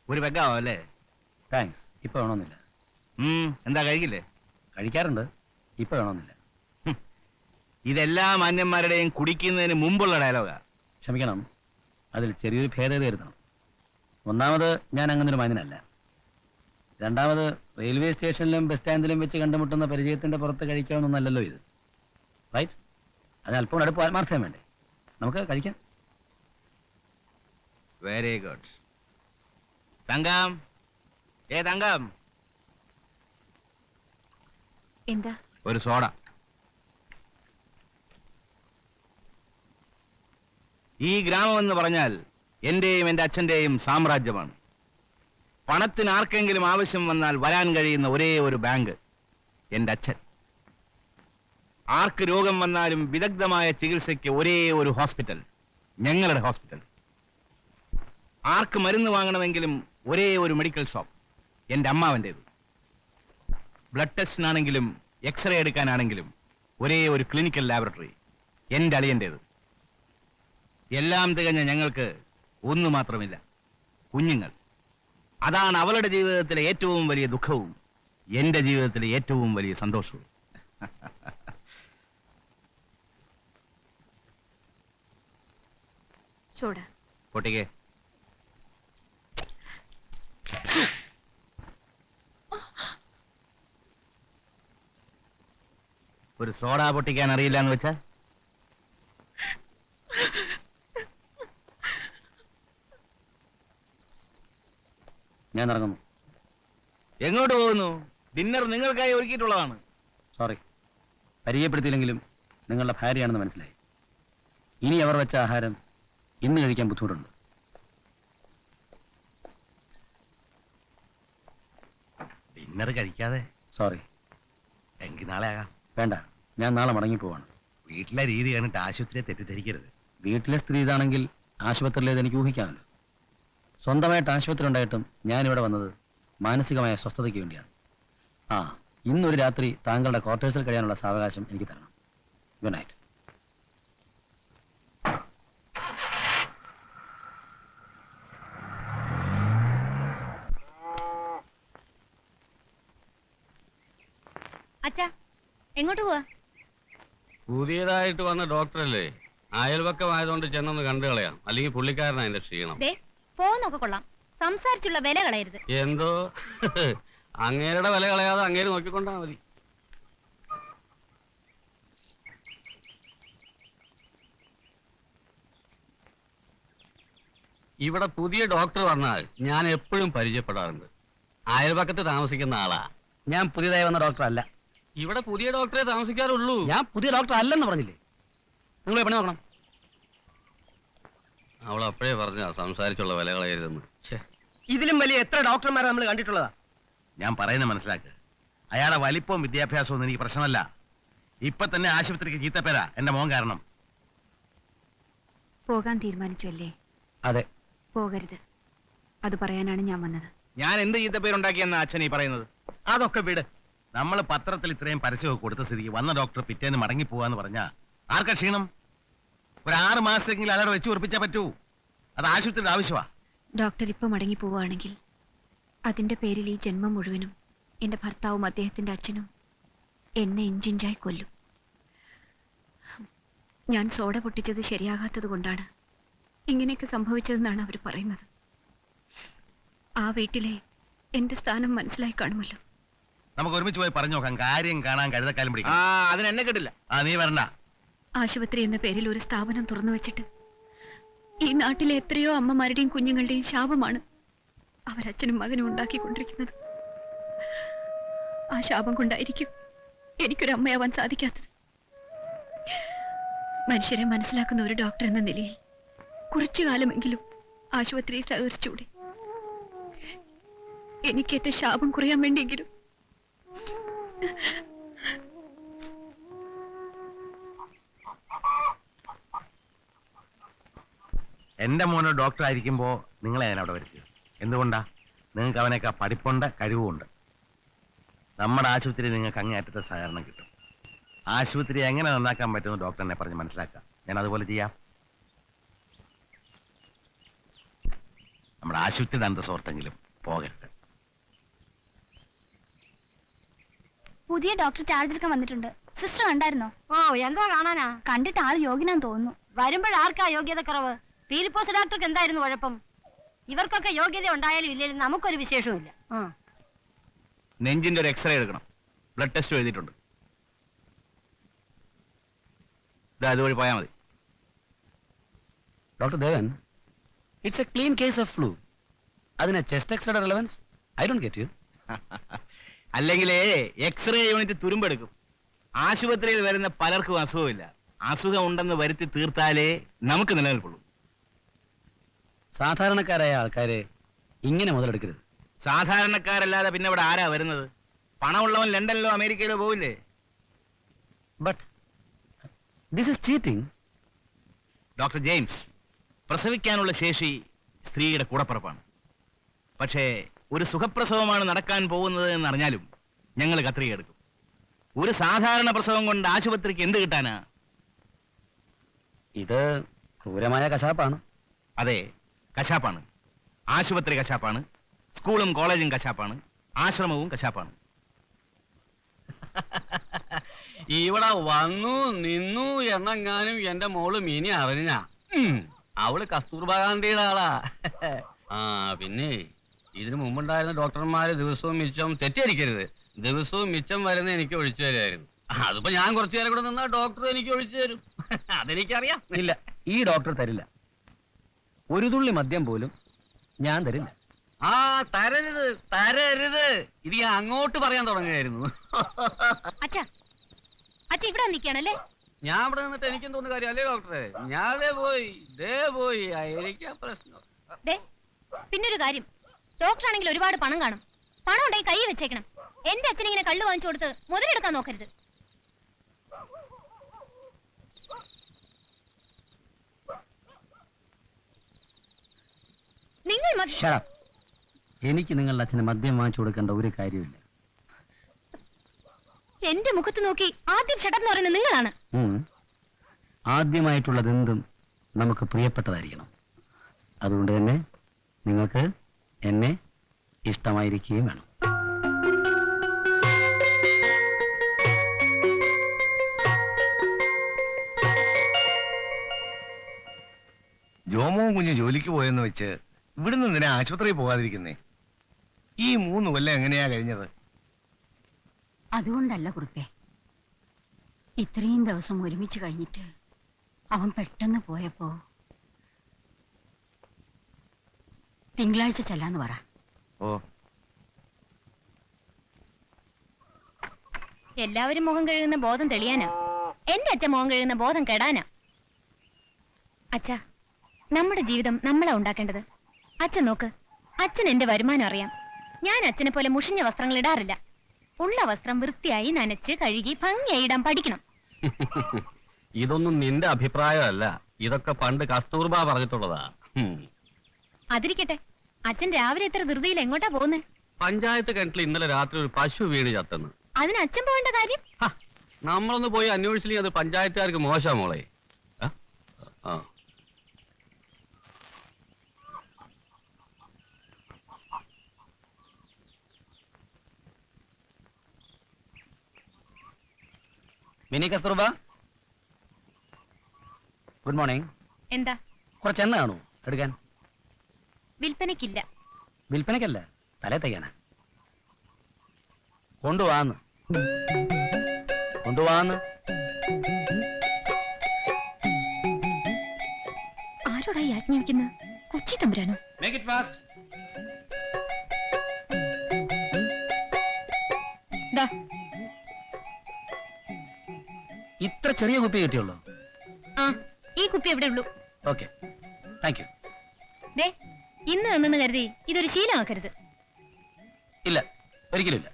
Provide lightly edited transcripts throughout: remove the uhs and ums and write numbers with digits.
ഒരു വെഗാവോ അല്ലേ? താങ്ക്സ്. ഇപ്പൊ വേണമെന്നില്ല. എന്താ കഴിക്കില്ലേ? കഴിക്കാറുണ്ട്, ഇപ്പൊ വേണമെന്നില്ല. ഇതെല്ലാ മാന്യന്മാരുടെയും കുടിക്കുന്നതിന് മുമ്പുള്ള ഡയലോഗാ. ക്ഷമിക്കണം, അതിൽ ചെറിയൊരു ഭേദഗതി വരുത്തണം. ഒന്നാമത്, ഞാൻ അങ്ങനൊരു മാന്യനല്ല. രണ്ടാമത്, റെയിൽവേ സ്റ്റേഷനിലും ബസ് സ്റ്റാൻഡിലും വെച്ച് കണ്ടുമുട്ടുന്ന പരിചയത്തിന്റെ പുറത്ത് കഴിക്കാവുന്നല്ലോ ഇത്. റൈറ്റ്? അത് അല്പം അടുപ്പ് ആത്മാർത്ഥം വേണ്ടേ? നമുക്ക് കഴിക്കാം. Very good. തങ്കം, തങ്കം, എന്താ? ഒരു സോഡ. ഈ ഗ്രാമം എന്ന് പറഞ്ഞാൽ എന്റെയും എന്റെ അച്ഛന്റെയും സാമ്രാജ്യമാണ്. പണത്തിന് ആർക്കെങ്കിലും ആവശ്യം വന്നാൽ വരാൻ കഴിയുന്ന ഒരേ ഒരു ബാങ്ക് എന്റെ അച്ഛൻ. ആർക്ക് രോഗം വന്നാലും വിദഗ്ധമായ ചികിത്സയ്ക്ക് ഒരേ ഒരു ഹോസ്പിറ്റൽ, ഞങ്ങളുടെ ഹോസ്പിറ്റൽ. ആർക്ക് മരുന്ന് വാങ്ങണമെങ്കിലും ഒരേ ഒരു മെഡിക്കൽ ഷോപ്പ്, എന്റെ അമ്മാവൻ്റെത്. ബ്ലഡ് ടെസ്റ്റിനാണെങ്കിലും എക്സ്റേ എടുക്കാനാണെങ്കിലും ഒരേ ഒരു ക്ലിനിക്കൽ ലാബറട്ടറി, എന്റെ അളിയൻ്റെത്. എല്ലാം തികഞ്ഞ ഞങ്ങൾക്ക് ഒന്നു മാത്രമില്ല, കുഞ്ഞുങ്ങൾ. അതാണ് അവളുടെ ജീവിതത്തിലെ ഏറ്റവും വലിയ ദുഃഖവും എന്റെ ജീവിതത്തിലെ ഏറ്റവും വലിയ സന്തോഷവും. പൊട്ടിക്കേ. ഒരു സോഡ പൊട്ടിക്കാൻ അറിയില്ല എന്ന് വെച്ചാ? ഞാൻ ഇറങ്ങുന്നു. എങ്ങോട്ട് പോകുന്നു? ഡിന്നർ നിങ്ങൾക്കായി ഒരുക്കിയിട്ടുള്ളതാണ്. സോറി, പരിചയപ്പെടുത്തിയില്ലെങ്കിലും നിങ്ങളുടെ ഭാര്യയാണെന്ന് മനസ്സിലായി. ഇനി അവർ വെച്ച ആഹാരം ഇന്ന് കഴിക്കാൻ ബുദ്ധിമുട്ടുണ്ട്. ഡിന്നർ കഴിക്കാതെ? സോറി. എങ്കിൽ നാളെ ആകാം. വേണ്ട, ഞാൻ നാളെ മടങ്ങി പോവാണ്. വീട്ടിലെ രീതി കണ്ടിട്ട് ആശുപത്രിയെ തെറ്റിദ്ധരിക്കരുത്. വീട്ടിലെ സ്ത്രീ ഇതാണെങ്കിൽ ആശുപത്രിയിലേത് എനിക്ക് ഊഹിക്കാമല്ലോ. സ്വന്തമായിട്ട് ആശുപത്രി ഉണ്ടായിട്ടും ഞാനിവിടെ വന്നത് മാനസികമായ സ്വസ്ഥതയ്ക്ക് വേണ്ടിയാണ്. ഇന്നൊരു രാത്രി താങ്കളുടെ ക്വാർട്ടേഴ്സിൽ കഴിയാനുള്ള സാവകാശം എനിക്ക് തരണം. Good night. അച്ഛാ, എങ്ങോട്ട് പോവാ? പുതിയതായിട്ട് വന്ന ഡോക്ടറല്ലേ, അയൽവക്കമായതുകൊണ്ട് ചെന്നൊന്ന് കണ്ടു കളയാം. അല്ലെങ്കിൽ പുള്ളിക്കാരനാ എന്റെ ക്ഷീണം. പോന്നൊക്കെ കൊള്ളാം, സംസാരിച്ചുള്ള വില കളയരുത്. എന്തോ അങ്ങേരുടെ വില കളയാതെ അങ്ങേര് നോക്കിക്കൊണ്ടാ മതി. ഇവിടെ പുതിയ ഡോക്ടർ വന്നാൽ ഞാൻ എപ്പോഴും പരിചയപ്പെടാറുണ്ട്. അയൽപക്കത്ത് താമസിക്കുന്ന ആളാ. ഞാൻ പുതിയതായി വന്ന ഡോക്ടർ അല്ല. ഇവിടെ പുതിയ ഡോക്ടറെ താമസിക്കാറുള്ളൂ. ഞാൻ പുതിയ ഡോക്ടർ അല്ലെന്ന് പറഞ്ഞില്ലേ? നിങ്ങൾ പണി നോക്കണം. അവൾ അപ്പോഴേ പറഞ്ഞ സംസാരിച്ചുള്ള വില കളയരുതെന്ന്. ഇതിലും വലിയ എത്ര ഡോക്ടർമാരെ നമ്മൾ കണ്ടിട്ടുള്ളതാ. ഞാൻ പറയുന്നത് മനസ്സിലാക്കുക. അയാളെ വലിപ്പവും വിദ്യാഭ്യാസവും ഒന്നും എനിക്ക് പ്രശ്നമല്ല. ഇപ്പൊ തന്നെ ആശുപത്രിക്ക് ചീത്തപ്പേരാ എന്റെ മോൻ കാരണം. പോകാൻ തീരുമാനിച്ചു അല്ലേ? അതെ. പോകരുത്, അത് പറയാനാണ് ഞാൻ വന്നത്. ഞാൻ എന്ത് ചീത്തപ്പേരുണ്ടാക്കിയെന്ന അച്ഛൻ ഈ പറയുന്നത്? അതൊക്കെ വിട്. നമ്മൾ പത്രത്തിൽ ഇത്രയും പരസ്യമൊക്കെ കൊടുത്ത സ്ഥിതിക്ക് വന്ന ഡോക്ടർ പിറ്റേന്ന് മടങ്ങി പോവാന്ന് പറഞ്ഞാ ആർക്കാ ക്ഷീണം? ഒരു 6 മാസത്തെങ്കിലും അയാളെ വെച്ച് ഉറപ്പിച്ചാ പറ്റൂ. അത് ആശുപത്രിയുടെ ആവശ്യമാ. ഡോക്ടർ ഇപ്പൊ മടങ്ങി പോവുകയാണെങ്കിൽ അതിന്റെ പേരിൽ ഈ ജന്മം മുഴുവനും എന്റെ ഭർത്താവും അദ്ദേഹത്തിന്റെ അച്ഛനും എന്നെ ഇഞ്ചിഞ്ചായി കൊല്ലും. ഞാൻ സോഡ പൊട്ടിച്ചത് ശരിയാകാത്തത് കൊണ്ടാണ് ഇങ്ങനെയൊക്കെ സംഭവിച്ചതെന്നാണ് അവർ പറയുന്നത്. ആ വീട്ടിലെ എന്റെ സ്ഥാനം മനസ്സിലായി കാണുമല്ലോ. നമുക്ക് ഒരുമിച്ച് പോയി പറഞ്ഞു നോക്കാം. കാര്യം കാണാൻ കഴുതക്കാലം പിടിക്കും. അതിന് എന്നെ കിട്ടില്ല. നീ വരണ്ട. ആശുപത്രി എന്ന പേരിൽ ഒരു സ്ഥാപനം തുറന്നു വെച്ചിട്ട് ഈ നാട്ടിലെ എത്രയോ അമ്മമാരുടെയും കുഞ്ഞുങ്ങളുടെയും ശാപമാണ് അവരച്ഛനും മകനും ഉണ്ടാക്കിക്കൊണ്ടിരിക്കുന്നത്. ആ ശാപം കൊണ്ടായിരിക്കും എനിക്കൊരു അമ്മയാവാൻ സാധിക്കാത്തത്. മനുഷ്യരെ മനസ്സിലാക്കുന്ന ഒരു ഡോക്ടർ എന്ന നിലയിൽ കുറച്ചു കാലമെങ്കിലും ആശുപത്രിയെ സഹകരിച്ചൂടെ? എനിക്കേറ്റ ശാപം കുറയാൻ വേണ്ടിയെങ്കിലും. എന്റെ മോനോ ഡോക്ടർ ആയിരിക്കുമ്പോ നിങ്ങളെ ഞാൻ അവിടെ വരുത്തിയത് എന്തുകൊണ്ടാ? നിങ്ങൾക്ക് അവനൊക്കെ പഠിപ്പുണ്ട്, കഴിവുമുണ്ട്. നമ്മുടെ ആശുപത്രി നിങ്ങൾക്ക് അങ്ങേയറ്റത്തെ സഹകരണം കിട്ടും. ആശുപത്രി എങ്ങനെ നന്നാക്കാൻ പറ്റുമെന്ന് ഡോക്ടറിനെ പറഞ്ഞ് മനസ്സിലാക്കാം. ഞാൻ അതുപോലെ ചെയ്യാം. നമ്മുടെ ആശുപത്രിയുടെ അന്തസ്സോർത്തെങ്കിലും പോകരുത്. പുതിയ ഡോക്ടർ ചാർജ് എടുക്കാൻ വന്നിട്ടുണ്ട്. സിസ്റ്റർ കണ്ടായിരുന്നോ? ഓ, എന്താ കാണാനാ? കണ്ടിട്ട് ആൾ യോഗ്യനാന്ന് തോന്നുന്നു. വരുമ്പോഴാർക്കാ യോഗ്യത കുറവ്? പീലിപ്പോസ് ഡോക്ടർക്ക് എന്തായിരുന്നു കുഴപ്പം? ഇവർക്കൊക്കെ യോഗ്യത ഉണ്ടായാലും ഇല്ലെങ്കിലും നമുക്കൊരു വിശേഷവുമില്ല. നെഞ്ചിന്റെ ഒരു എക്സ്റേ എടുക്കണം. ബ്ലഡ് ടെസ്റ്റ് എഴുതിയിട്ടുണ്ട്. അതുവഴി പോയാൽ മതി. Doctor Devan, it's a clean case of flu. അതിന് ചെസ്റ്റ് എക്സ്റേയുടെ relevance? I don't get you. അല്ലെങ്കിലേ എക്സ്റേ യൂണിറ്റ് തുരുമ്പെടുക്കും. ആശുപത്രിയിൽ വരുന്ന പലർക്കും അസുഖമില്ല. അസുഖം ഉണ്ടെന്ന് വരുത്തി തീർത്താലേ നമുക്ക് നിലനിൽക്കുള്ളൂ. സാധാരണക്കാരായ ആൾക്കാരെ ഇങ്ങനെ മുതലെടുക്കരുത്. സാധാരണക്കാരല്ലാതെ പിന്നെ ഇവിടെ ആരാ വരുന്നത്? പണമുള്ളവൻ ലണ്ടനിലോ അമേരിക്കയിലോ പോവില്ലേ? But this is cheating. Doctor James, പ്രസവിക്കാനുള്ള ശേഷി സ്ത്രീയുടെ കൂടപ്പിറപ്പാണ്. പക്ഷേ ഒരു സുഖപ്രസവമാണ് നടക്കാൻ പോകുന്നത് എന്നറിഞ്ഞാലും ഞങ്ങൾ കത്രിക എടുക്കും. ഒരു സാധാരണ പ്രസവം കൊണ്ട് ആശുപത്രിക്ക് എന്ത് കിട്ടാനാ? ഇത് ക്രൂരമായ കശാപ്പാണ്. അതെ, കശാപ്പാണ്. ആശുപത്രി കശാപ്പാണ്, സ്കൂളും കോളേജും കശാപ്പാണ്, ആശ്രമവും കശാപ്പാണ്. ഇവിടെ വന്നു നിന്നു എന്നെങ്ങാനും എന്റെ മോള് മിനി അറിഞ്ഞ അവള് കസ്തൂർബ ഗാന്ധിയുടെ ആളാ. ആ പിന്നെ ഇതിനു മുമ്പുണ്ടായിരുന്ന ഡോക്ടർമാര് ദിവസവും മിച്ചം തെറ്റിദ്ധരിക്കരുത്, ദിവസവും മിച്ചം വരുന്ന എനിക്ക് ഒഴിച്ചു തരുമായിരുന്നു. അതിപ്പോ ഞാൻ കുറച്ചു നേരം കൂടെ നിന്നാ ഡോക്ടർ എനിക്ക് ഒഴിച്ചു തരും. അതെനിക്കറിയാം. ഇല്ല, ഈ ഡോക്ടർ തരില്ല. ഒരു തുള്ളി മദ്യം പോലും ഞാൻ തരില്ല. ആ തരരുത് തരരുത്, ഇത് ഞാൻ അങ്ങോട്ട് പറയാൻ തുടങ്ങുകയായിരുന്നു. അച്ഛാ, അച്ഛ ഇവിടെ നിൽക്കുകയാണല്ലേ? ഞാൻ ഇവിടെ നിന്നിട്ട് എനിക്കും തോന്നുന്ന കാര്യം അല്ലേ ഡോക്ടറെ? ഞാൻ പോയി എനിക്കാ പ്രശ്നം. പിന്നൊരു കാര്യം, ഡോക്ടർ ആണെങ്കിൽ ഒരുപാട് പണം കാണും. പണം ഉണ്ടെങ്കിൽ കൈ വെച്ചേക്കണം. എന്റെ അച്ഛൻ ഇങ്ങനെ കള്ളു വാങ്ങിച്ചു കൊടുത്ത് മുതലെടുക്കാൻ നോക്കരുത്. നിങ്ങൾ Shut up. എനിക്ക് നിങ്ങളുടെ അച്ഛന് മദ്യം വാങ്ങിച്ചു കൊടുക്കേണ്ട ഒരു കാര്യമില്ല. എന്റെ മുഖത്ത് നോക്കി ആദ്യം ഷട്ടപ്പ് എന്ന് പറയുന്നത് നിങ്ങളാണ്. ആദ്യമായിട്ടുള്ളതെന്തും നമുക്ക് പ്രിയപ്പെട്ടതായിരിക്കണം. അതുകൊണ്ട് തന്നെ നിങ്ങൾക്ക് എന്നെ ഇഷ്ടമായിരിക്കുകയും വേണം. ജോമോവും കുഞ്ഞ് ജോലിക്ക് പോയെന്ന് വെച്ച് ഇവിടുന്ന് എന്തിനാ ആശുപത്രിയിൽ പോകാതിരിക്കുന്നേ? ഈ 3 കൊല്ലം എങ്ങനെയാ കഴിഞ്ഞത്? അതുകൊണ്ടല്ല കുറുപ്പേ, ഇത്രയും ദിവസം ഒരുമിച്ച് കഴിഞ്ഞിട്ട് അവൻ പെട്ടെന്ന് പോയപ്പോ തിങ്കളാഴ്ച ചെല്ലാന്ന് പറ. ഓ, എല്ലാവരും മുഖം കഴുകുന്ന ബോധം തെളിയാനാ, എന്റെ അച്ഛൻ മുഖം കഴുകുന്ന ബോധം കെടാനാ. അച്ഛാ, നമ്മുടെ ജീവിതം നമ്മളാ ഉണ്ടാക്കേണ്ടത്. അച്ഛൻ നോക്ക്, അച്ഛൻ എന്റെ വരുമാനം അറിയാം. ഞാൻ അച്ഛനെ പോലെ മുഷിഞ്ഞ വസ്ത്രങ്ങൾ ഇടാറില്ല. ഉള്ള വസ്ത്രം വൃത്തിയായി നനച്ച് കഴുകി ഭംഗിയായി ഇടാൻ പഠിക്കണം. ഇതൊന്നും നിന്റെ അഭിപ്രായമല്ല, ഇതൊക്കെ പണ്ട് കസ്തൂർബ പറഞ്ഞിട്ടുള്ളതാ. അതിരിക്കട്ടെ, അച്ഛൻ രാവിലെ എത്ര ധൃതിയിൽ എങ്ങോട്ടാ പോകുന്നേ? പഞ്ചായത്ത് കിണറ്റിൽ ഇന്നലെ രാത്രി ഒരു പശു വീണ് ചത്തെന്ന്. അതിന് അച്ഛൻ പോകേണ്ട കാര്യം? നമ്മളൊന്ന് പോയി അന്വേഷിച്ചില്ലെങ്കിൽ അത് പഞ്ചായത്തുകാർക്ക് മോശം മോളെ. ആ മിനി കസ്തൂർബ, ഗുഡ് മോർണിംഗ്. എന്താ? കുറച്ച് എണ്ണ കാണൂ എടുക്കാൻ? വിൽപ്പനയ്ക്കില്ല. വിൽപ്പനക്കല്ല, തലേ തയ്യാനാ. കൊണ്ടുവാന്ന്. ആരോടായി ആജ്ഞാപിക്കുന്നത്? കൊച്ചി തമ്പുരാനോ? Make it fast. ദാ, ഇത്ര ചെറിയ കുപ്പി കിട്ടിയുള്ളൂ? ആ, ഈ കുപ്പി എവിടെ ഉള്ളൂ. Okay, thank you. ദേ, ഇന്ന് നിന്നെന്ന് കരുതി ഇതൊരു ശീലമാക്കരുത്. ഇല്ല, ഒരിക്കലും ഇല്ല.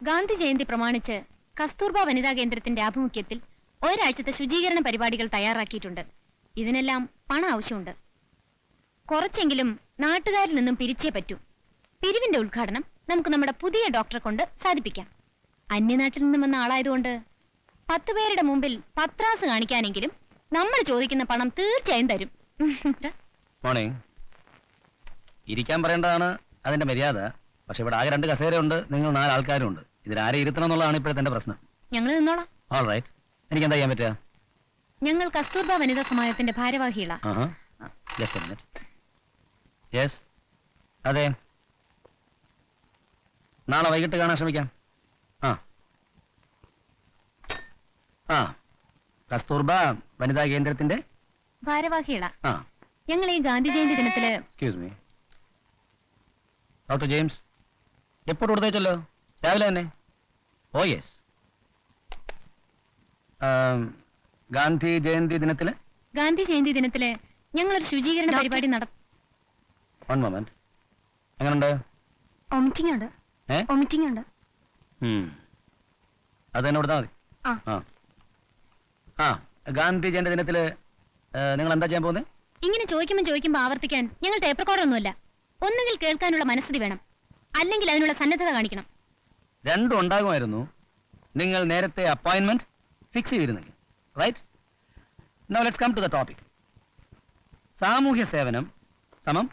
ഗാന്ധി ജയന്തി പ്രമാണിച്ച് കസ്തൂർബ വനിതാ കേന്ദ്രത്തിന്റെ ആഭിമുഖ്യത്തിൽ ഒരാഴ്ചത്തെ ശുചീകരണ പരിപാടികൾ തയ്യാറാക്കിയിട്ടുണ്ട്. ഇതിനെല്ലാം പണം ആവശ്യമുണ്ട്. കുറച്ചെങ്കിലും നാട്ടുകാരിൽ നിന്നും പിരിച്ചേ പറ്റൂ. പിരിവിന്റെ ഉദ്ഘാടനം നമുക്ക് നമ്മുടെ പുതിയ ഡോക്ടറെ കൊണ്ട് സാധിപ്പിക്കാം. അന്യനാട്ടിൽ നിന്നും വന്ന ആളായതുകൊണ്ട് 10 പേരുടെ മുമ്പിൽ പത്രാസ് കാണിക്കാനെങ്കിലും നമ്മൾ ചോദിക്കുന്ന പണം തീർച്ചയായും തരും. മോർണിംഗ്. ഇരിക്കാൻ പറയേണ്ടതാണ് അതിന്റെ മര്യാദ. പക്ഷെ ഇവിടെ ആകെ 2 കസേരയുണ്ട്, നിങ്ങൾ 4 ആൾക്കാരുണ്ട്. ഇതിലാരെ ഇരുത്തണം എന്നുള്ളതാണ് ഇപ്പോഴത്തെ എന്റെ പ്രശ്നം. ഞങ്ങൾ നിന്നോളാം. All right. എനിക്ക് എന്താ ചെയ്യാൻ പറ്റുക? ഞങ്ങൾ കസ്തൂർബ വനിതാ സമാജത്തിന്റെ ഭാരവാഹികളാ. Just a minute. യെസ്, അതെ. നാളെ വൈകിട്ട് കാണാൻ ശ്രമിക്കാം. ആ കസ്തൂർബ വനിതാ കേന്ദ്രത്തിന്റെ ഭാരവാഹികളാ. ആ ഞങ്ങൾ ഈ ഗാന്ധി ജയന്തി ദിനത്തില് excuse me doctor James report കൊടുത്തേച്ചല്ലോ രാവിലെ തന്നെ. Oh yes. ഗാന്ധി ജയന്തി ദിനത്തില് ഞങ്ങളൊരു ശുചീകരണ പരിപാടി നടത്തും. One moment. എങ്ങനുണ്ട്? ഒമിറ്റിംഗ് ഉണ്ട്. ഏ? ഒമിറ്റിംഗ് ഉണ്ട്. അത് തന്നെ കൊടുത്താൽ മതി. ആ. ആ ഗാന്ധി ജയന്തി ദിനത്തില് നിങ്ങൾ എന്താ ചെയ്യാൻ പോകുന്നത്? ഇങ്ങനെ ചോദിക്കുമ്പോ ആവർത്തിക്കാൻ ഞങ്ങൾ ടേപ്പ് റെക്കോർഡൊന്നുമല്ല. ഒന്നുകിൽ കേൾക്കാനുള്ള മനസ്ഥിതി വേണം, അല്ലെങ്കിൽ അതിനുള്ള സന്നദ്ധത കാണിക്കണം. രണ്ടും ഉണ്ടാകുമായിരുന്നു നിങ്ങൾ നേരത്തെ അപ്പോയിന്റ്മെന്റ് ഫിക്സ് ചെയ്തിരുന്നെങ്കിൽ. Right. Now let's come to the topic. സാമൂഹ്യ സേവനം സമം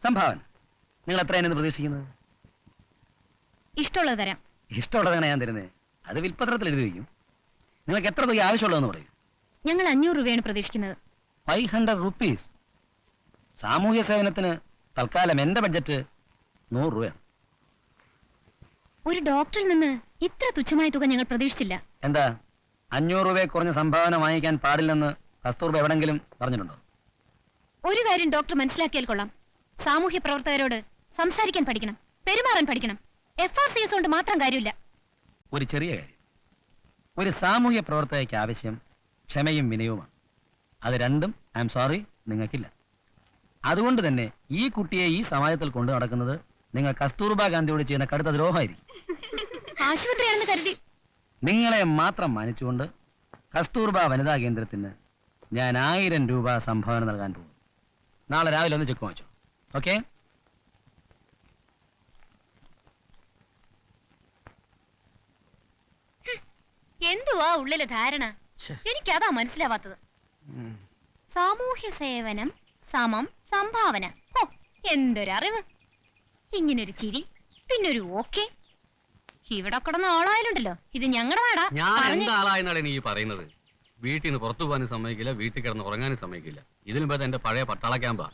സംഭാവന. നിങ്ങൾ എത്രയാണ് പ്രതീക്ഷിക്കുന്നത്? ഇഷ്ടമുള്ളത് തരാം. ഇഷ്ടമുള്ളതാണ് ഞാൻ തരുന്നത്. അത് വിൽപ്പത്രത്തിൽ എഴുതി വയ്ക്കും. നിങ്ങൾക്ക് എത്ര തുക ആവശ്യമുള്ളതെന്ന് പറയും. ഞങ്ങൾ 500 രൂപയാണ് പ്രതീക്ഷിക്കുന്നത്. 500 rupees. സാമൂഹ്യ സേവനത്തിന് തൽക്കാലം എന്റെ ബഡ്ജറ്റ് 100 രൂപയാണ്. ഒരു ഡോക്ടറിൽ നിന്ന് ഇത്ര തുച്ഛമായ തുക ഞങ്ങൾ പ്രതീക്ഷിച്ചില്ല. എന്താ 500 രൂപയെ കുറഞ്ഞ സംഭാവന വാങ്ങിക്കാൻ പാടില്ലെന്ന് കസ്തൂർബ എവിടെങ്കിലും പറഞ്ഞിട്ടുണ്ടോ? ഒരു കാര്യം ഡോക്ടർ മനസ്സിലാക്കിയാൽ കൊള്ളാം. സാമൂഹ്യ പ്രവർത്തകരോട് സംസാരിക്കാൻ പഠിക്കണം, പെരുമാറാൻ പഠിക്കണം. FRCS കൊണ്ട് മാത്രം കാര്യമില്ല. ഒരു ചെറിയ കാര്യം. ഒരു സാമൂഹ്യ പ്രവർത്തകയ്ക്ക് ആവശ്യം ക്ഷമയും വിനയവുമാണ്. അത് രണ്ടും ഐ എം സോറി നിങ്ങൾക്കില്ല. അതുകൊണ്ട് തന്നെ ഈ കുട്ടിയെ ഈ സമാജത്തിൽ കൊണ്ടു നടക്കുന്നത് നിങ്ങൾ കസ്തൂർബ ഗാന്ധിയോട് ചെയ്യുന്ന കടുത്ത ദ്രോഹമായിരിക്കും. ആശുപത്രിയാണെന്ന് കരുതി നിങ്ങളെ മാത്രം മാനിച്ചുകൊണ്ട് കസ്തൂർബ വനിതാ കേന്ദ്രത്തിന് ഞാൻ 1000 രൂപ സംഭാവന നൽകാൻ പോകും. നാളെ രാവിലെ ഒന്ന് ചെക്ക് വാങ്ങിച്ചു. ഓക്കെ? എന്തുവാ ഉള്ളിലെ ധാരണ? എനിക്കതാ മനസ്സിലാവാത്തത്. സാമൂഹ്യ സേവനം സമം സംഭാവന. ഓ, എന്തൊരറിവ്! ഇങ്ങനൊരു ചിരി, പിന്നൊരു ഓക്കെ. ഇവിടെ കിടന്ന ആളായാലുണ്ടല്ലോ, ഇത് ഞങ്ങളുടെ നാടാ. ഞാൻ എന്താളായെന്നാണ് നീ പറയുന്നത്? വീട്ടിൽ നിന്ന് പുറത്തു പോകാനും സമ്മതിക്കില്ല, വീട്ടിൽ കിടന്ന് ഉറങ്ങാനും സമ്മതിക്കില്ല. ഇതിലും ഭേദം എന്റെ പഴയ പട്ടാള ക്യാമ്പാ.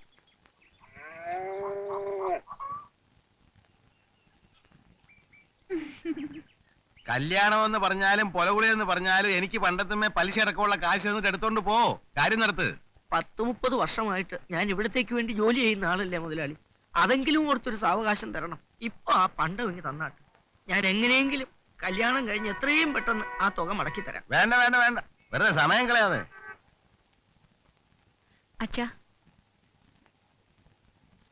കല്യാണം എന്ന് പറഞ്ഞാലും പൊലകുളി എന്ന് പറഞ്ഞാലും എനിക്ക് പണ്ടത്തുമേ പലിശ അടക്കമുള്ള കാശ് തന്നിട്ട് എടുത്തോണ്ട് പോ. കാര്യം നടത്ത്. 10-30 വർഷമായിട്ട് ഞാൻ ഇവിടത്തേക്ക് വേണ്ടി ജോലി ചെയ്യുന്ന ആളല്ലേ മുതലാളി. അതെങ്കിലും കൊടുത്തൊരു സാവകാശം തരണം. ഇപ്പൊ ആ പണ്ടം ഇങ്ങ് തന്നാട്ട് ഞാൻ എങ്ങനെയെങ്കിലും കല്യാണം കഴിഞ്ഞ് എത്രയും പെട്ടെന്ന് ആ തുക മടക്കി തരാം. വേണ്ട വേണ്ട വേണ്ട, വെറുതെ സമയം കളയാതെ. അച്ഛാ,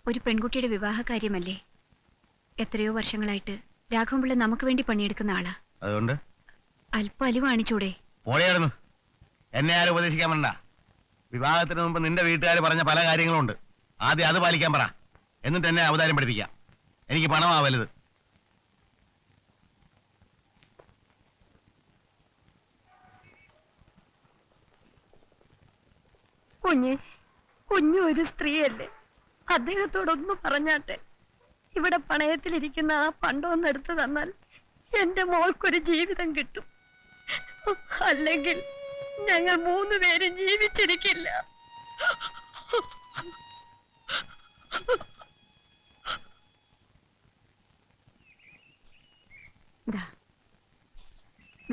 ഒരു പെൺകുട്ടിയുടെ വിവാഹ കാര്യമല്ലേ? എത്രയോ വർഷങ്ങളായിട്ട് രാഘവൻപിള്ള നമുക്ക് വേണ്ടി പണിയെടുക്കുന്ന ആളാ. അതുകൊണ്ട് അല്പം അലിവ് കാണിച്ചൂടെ? പോളിയായിരുന്നു. എന്നെ ആരും ഉപദേശിക്കാൻ വേണ്ട. വിവാഹത്തിന് മുമ്പ് നിന്റെ വീട്ടുകാർ പറഞ്ഞ പല കാര്യങ്ങളുണ്ട്. ആദ്യം അത് പാലിക്കാൻ പറ, എന്നിട്ട് എന്നെ അവതാരം പഠിപ്പിക്കാം. എനിക്ക് പണമാ വലുത്. കുഞ്ഞു ഒരു സ്ത്രീയല്ലേ, അദ്ദേഹത്തോടൊന്ന് പറഞ്ഞാട്ടെ. ഇവിടെ പണയത്തിലിരിക്കുന്ന ആ പണ്ടൊന്ന് എടുത്തു തന്നാൽ എന്റെ മോൾക്കൊരു ജീവിതം കിട്ടും. അല്ലെങ്കിൽ ഞങ്ങൾ 3 പേരും ജീവിച്ചിരിക്കില്ല.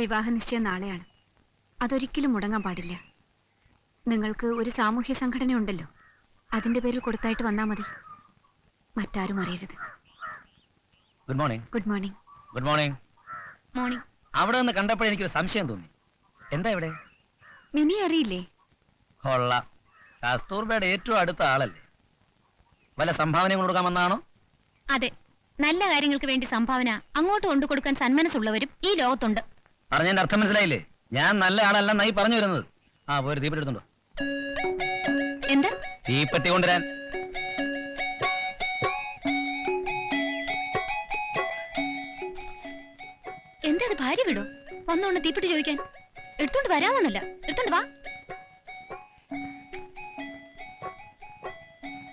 വിവാഹ നിശ്ചയം നാളെയാണ്. അതൊരിക്കലും മുടങ്ങാൻ പാടില്ല. നിങ്ങൾക്ക് ഒരു സാമൂഹ്യ സംഘടന ഉണ്ടല്ലോ, അതിന്റെ പേരിൽ കൊടുത്തായിട്ട് വന്നാ മതി. മറ്റാരും അറിയരുത്. Good morning. Good morning. Good morning. Morning. അവിടെ നിന്ന് കണ്ടപ്പോഴേ എനിക്കൊരു സംശയം തോന്നി. എന്താ ഇവിടെ? മിനി അറിയില്ലേ? കൊള്ളാം. കസ്തൂർബയുടെ ഏറ്റവും അടുത്ത ആളല്ലേ? വല്ല സംഭാവനയും കൊടുക്കാൻ വന്നാണോ? അതെ, നല്ല കാര്യങ്ങൾക്ക് വേണ്ടി സംഭാവന അങ്ങോട്ട് കൊണ്ടു കൊടുക്കാൻ സന്മനസ്സുള്ളവരും ഈ ലോകത്തുണ്ട്. പറഞ്ഞതിന്റെ അർത്ഥം മനസ്സിലായില്ലേ? ഞാൻ നല്ല ആളല്ലെന്നായി പറഞ്ഞു വരുന്നത്. ആ, പോയി തീപ്പെട്ടി എടുത്തുണ്ടോ? എന്താ? തീപ്പെട്ടി കൊണ്ടുവരാൻ. എന്താ അത്? ഭാര്യ വിടോ? വന്നോണ്ട് തീപ്പെട്ടി ചോദിക്കാൻ? എടുത്തോണ്ട് വരാമെന്നല്ല, എടുത്തോണ്ട് വാ.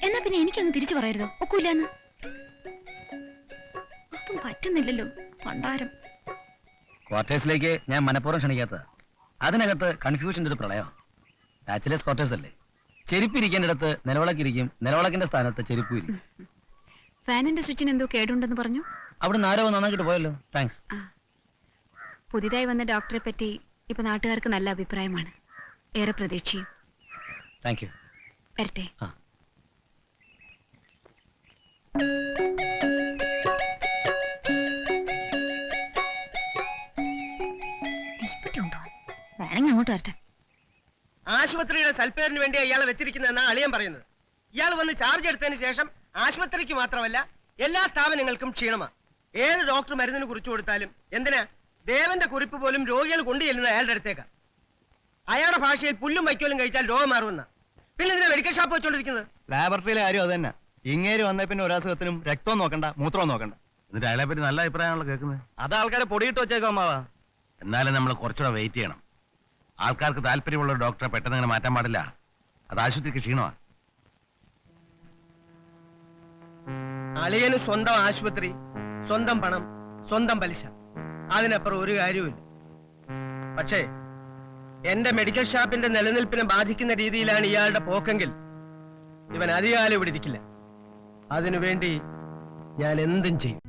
എന്നാ പിന്നെ എനിക്കങ്ങ് തിരിച്ചു പറയരുതോ? ഒക്കൂലെന്ന്. അതും പറ്റുന്നില്ലല്ലോ, പണ്ടാരം. ക്വാർട്ടേഴ്സിലേക്ക് ഞാൻ മനഃപൂർവ്വം ക്ഷണിക്കാത്തത്. അതിനകത്ത് കൺഫ്യൂഷന്റെ ഒരു പ്രളയം. ബാച്ചിലേഴ്സ് ക്വാർട്ടേഴ്സ് അല്ലേ? ചെരുപ്പിരിക്കേണ്ടിടത്ത് നിലവിളക്കിരിക്കും, നിലവിളക്കിന്റെ സ്ഥാനത്ത് ചെരുപ്പ് ഇരിക്കും. ഫാനിന്റെ സ്വിച്ചിന് എന്തോ കേടുണ്ടെന്ന് പറഞ്ഞു. അവിടെ ആരോ നന്നാക്കിട്ട് പോയല്ലോ. താങ്ക്സ്. പുതിയതായി വന്ന ഡോക്ടറെ പറ്റി ഇപ്പൊ നാട്ടുകാർക്ക് നല്ല അഭിപ്രായമാണ്, ഏറെ പ്രതീക്ഷയും. Thank you. വരട്ടെ. തീപ്പെട്ടി ഉണ്ടോ? വേണമെങ്കിൽ അങ്ങോട്ട് വരട്ടെ. ആശുപത്രിയുടെ സൽപ്പേരിന് വേണ്ടി ഇയാളെ വെച്ചിരിക്കുന്നതെന്നാ അളിയൻ പറയുന്നത്. ഇയാൾ വന്ന് ചാർജ് എടുത്തതിന് ശേഷം ആശുപത്രിക്ക് മാത്രമല്ല എല്ലാ സ്ഥാപനങ്ങൾക്കും ക്ഷീണമാണ്. ഏത് ഡോക്ടർ മരുന്നിന് കുറിച്ചു കൊടുത്താലും എന്തിനാ ദേവന്റെ കുറിപ്പ് പോലും രോഗികൾ കൊണ്ടുചെല്ലുന്നത് അയാളുടെ അടുത്തേക്കാ. അയാളുടെ ഭാഷയിൽ പുല്ലും വൈക്കോലും കഴിച്ചാൽ രോഗം മാറുമെന്ന. പിന്നെ എന്തിനാ മെഡിക്കൽ ഷോപ്പ് വെച്ചോണ്ടിരിക്കുന്നത്? ലാബറട്ടറിയിലെ കാര്യം അത് തന്നെ. ഇങ്ങേര് വന്ന പിന്നെ ഒരസുഖത്തിനും രക്തവും നോക്കണ്ട, മൂത്രവും നോക്കണ്ട. എന്നിട്ട് അയാളെ പറ്റി നല്ല അഭിപ്രായമാണല്ലോ കേൾക്കുന്നത്. അത് ആൾക്കാരെ പൊടിയിട്ട് വെച്ചേക്കോ അമ്മാവാ. എന്നാലും നമ്മൾ കുറച്ചുകൂടെ വെയിറ്റ് ചെയ്യണം. ആൾക്കാർക്ക് താല്പര്യമുള്ള ഒരു ഡോക്ടറെ പെട്ടെന്ന് അങ്ങനെ മാറ്റാൻ പാടില്ല. അത് ആശുപത്രിക്ക് ക്ഷീണമാണ്. അളിയന് സ്വന്തം ആശുപത്രി, സ്വന്തം പണം, സ്വന്തം പലിശ, അതിനപ്പുറം ഒരു കാര്യവുമില്ല. പക്ഷേ എന്റെ മെഡിക്കൽ ഷാപ്പിന്റെ നിലനിൽപ്പിനെ ബാധിക്കുന്ന രീതിയിലാണ് ഇയാളുടെ പോക്കെങ്കിൽ ഇവൻ അധികാലം ഇവിടെ ഇരിക്കില്ല. അതിനുവേണ്ടി ഞാൻ എന്തും ചെയ്യും.